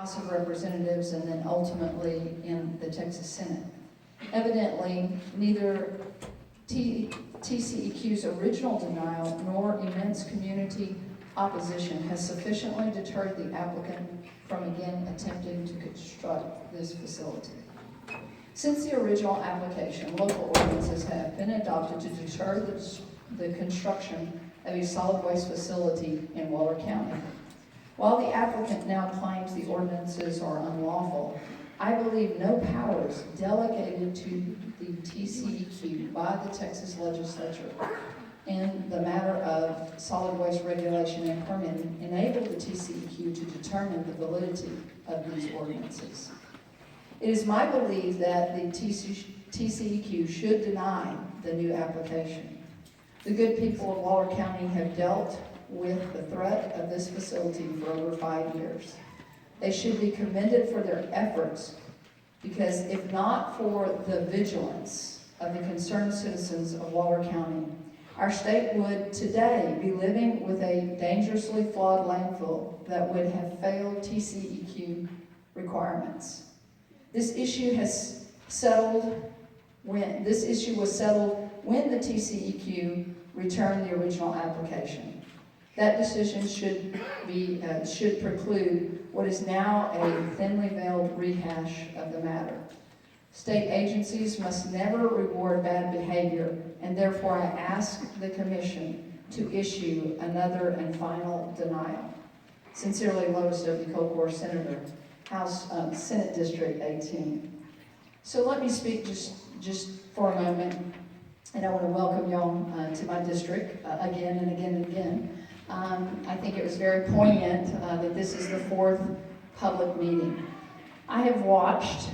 House of Representatives and then ultimately in the Texas Senate. Evidently, neither TCEQ's original denial nor immense community opposition has sufficiently deterred the applicant from again attempting to construct this facility. Since the original application, local ordinances have been adopted to deter the construction of a solid waste facility in Waller County. While the applicant now claims the ordinances are unlawful, I believe no powers delegated to the TCEQ by the Texas legislature in the matter of solid waste regulation and permitting enable the TCEQ to determine the validity of these ordinances. It is my belief that the TCEQ should deny the new application. The good people of Waller County have dealt with the threat of this facility for over 5 years. They should be commended for their efforts, because if not for the vigilance of the concerned citizens of Waller County, our state would today be living with a dangerously flawed landfill that would have failed TCEQ requirements. This issue was settled when the TCEQ returned the original application. That decision should preclude what is now a thinly veiled rehash of the matter. State agencies must never reward bad behavior, and therefore I ask the Commission to issue another and final denial. Sincerely, Lois W. Koklhorst, Senator, House Senate District 18. So let me speak just for a moment, and I want to welcome y'all to my district again and again and again. I think it was very poignant that this is the 4th public meeting. I have watched,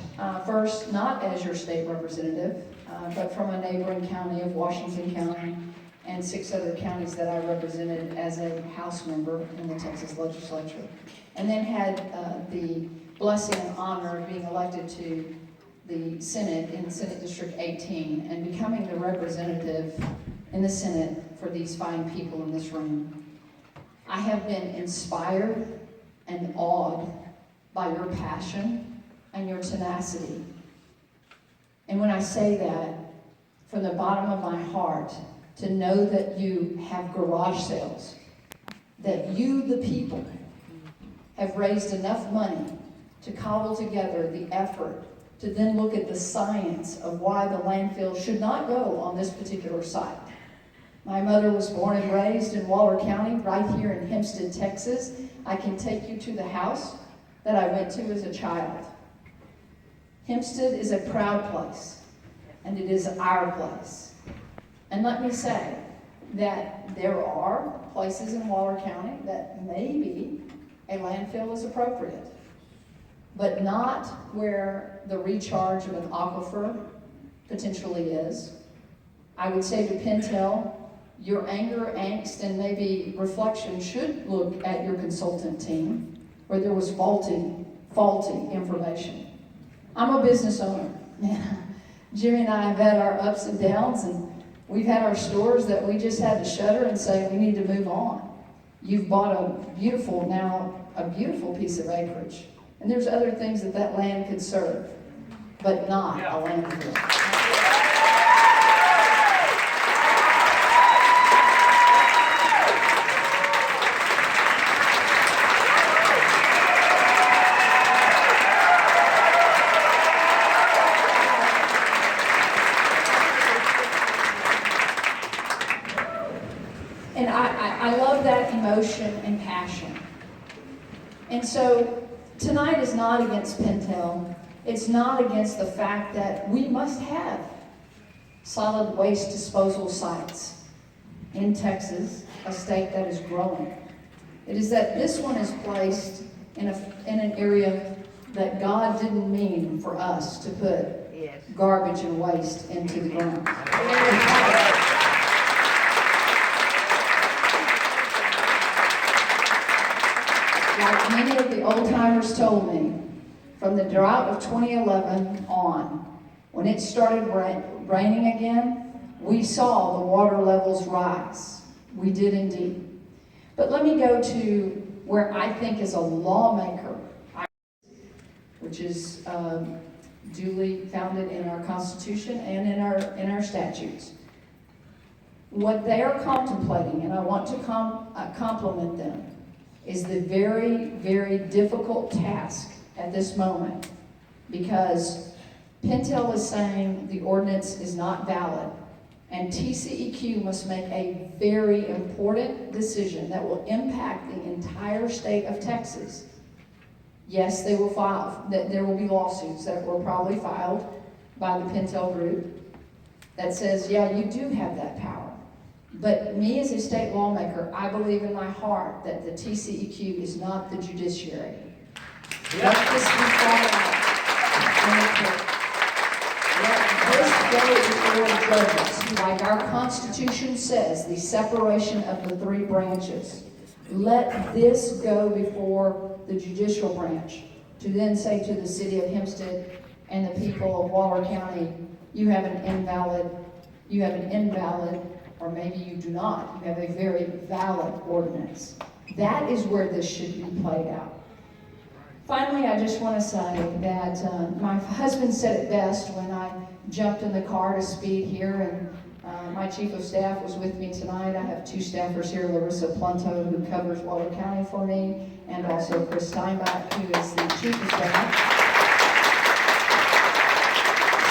first not as your state representative, but from a neighboring county of Washington County and 6 other counties that I represented as a House member in the Texas legislature. And then had the blessing and honor of being elected to the Senate in Senate District 18 and becoming the representative in the Senate for these fine people in this room. I have been inspired and awed by your passion and your tenacity. And when I say that, from the bottom of my heart, to know that you have garage sales, that you, the people, have raised enough money to cobble together the effort to then look at the science of why the landfill should not go on this particular site. My mother was born and raised in Waller County, right here in Hempstead, Texas. I can take you to the house that I went to as a child. Hempstead is a proud place, and it is our place. And let me say that there are places in Waller County that maybe a landfill is appropriate, but not where the recharge of an aquifer potentially is. I would say to Pintail, your anger, angst, and maybe reflection should look at your consultant team where there was faulty information. I'm a business owner. Jimmy and I have had our ups and downs, and we've had our stores that we just had to shutter and say we need to move on. You've bought a beautiful piece of acreage, and there's other things that land could serve, but not a landfill. And I love that emotion and passion. And so tonight is not against Pintail. It's not against the fact that we must have solid waste disposal sites in Texas, a state that is growing. It is that this one is placed in an area that God didn't mean for us to put garbage and waste into the ground. Like many of the old-timers told me, from the drought of 2011 on, when it started raining again, we saw the water levels rise. We did indeed. But let me go to where I think as a lawmaker, which is duly founded in our Constitution and in our statutes. What they are contemplating, and I want to compliment them, is the very, very difficult task at this moment, because Pintail is saying the ordinance is not valid, and TCEQ must make a very important decision that will impact the entire state of Texas. Yes, they will file, there will be lawsuits that were probably filed by the Pintail group that says, yeah, you do have that power. But me as a state lawmaker, I believe in my heart that the TCEQ is not the judiciary. Let this be fought out. Let this go before judges, like our Constitution says, the separation of the three branches. Let this go before the judicial branch to then say to the city of Hempstead and the people of Waller County, you have an invalid, or maybe you do not. You have a very valid ordinance. That is where this should be played out. Finally, I just want to say that my husband said it best when I jumped in the car to speed here, and my chief of staff was with me tonight. I have two staffers here, Larissa Plunto, who covers Waller County for me, and also Chris Steinbach, who is the chief of staff.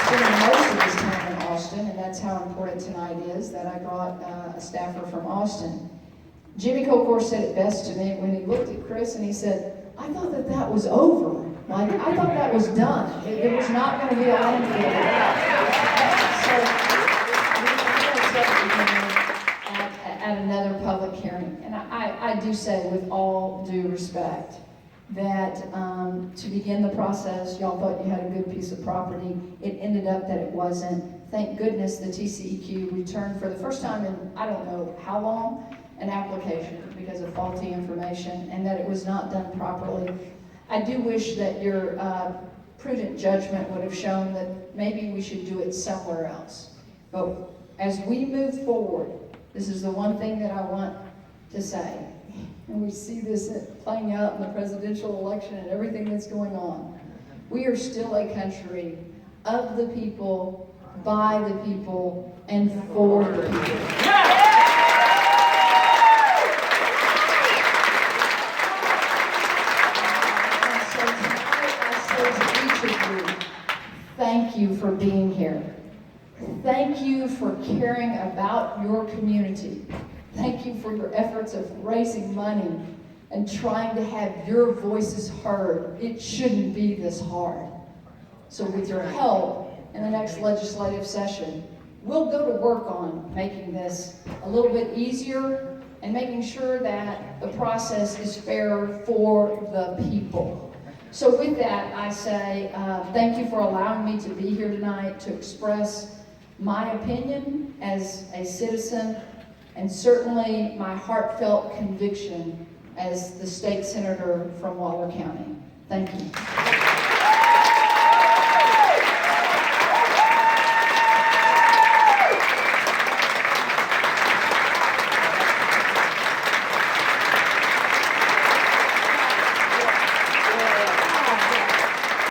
Spending most of his time in Austin, and that's how important tonight is, that I brought a staffer from Austin. Jimmy Koklhorst said it best to me when he looked at Chris and he said, I thought that was over. Like, I thought that was done. There was not going to be a landfill. So, at another public hearing. And I do say, with all due respect, that to begin the process, y'all thought you had a good piece of property. It ended up that it wasn't. Thank goodness the TCEQ returned for the first time in I don't know how long an application because of faulty information and that it was not done properly. I do wish that your prudent judgment would have shown that maybe we should do it somewhere else. But as we move forward, this is the one thing that I want to say. And we see this playing out in the presidential election and everything that's going on. We are still a country of the people, by the people, and for the people. And so tonight I say to each of you, thank you for being here. Thank you for caring about your community. Thank you for your efforts of raising money and trying to have your voices heard. It shouldn't be this hard. So with your help in the next legislative session, we'll go to work on making this a little bit easier and making sure that the process is fair for the people. So with that, I say thank you for allowing me to be here tonight to express my opinion as a citizen, and certainly my heartfelt conviction as the state senator from Waller County. Thank you.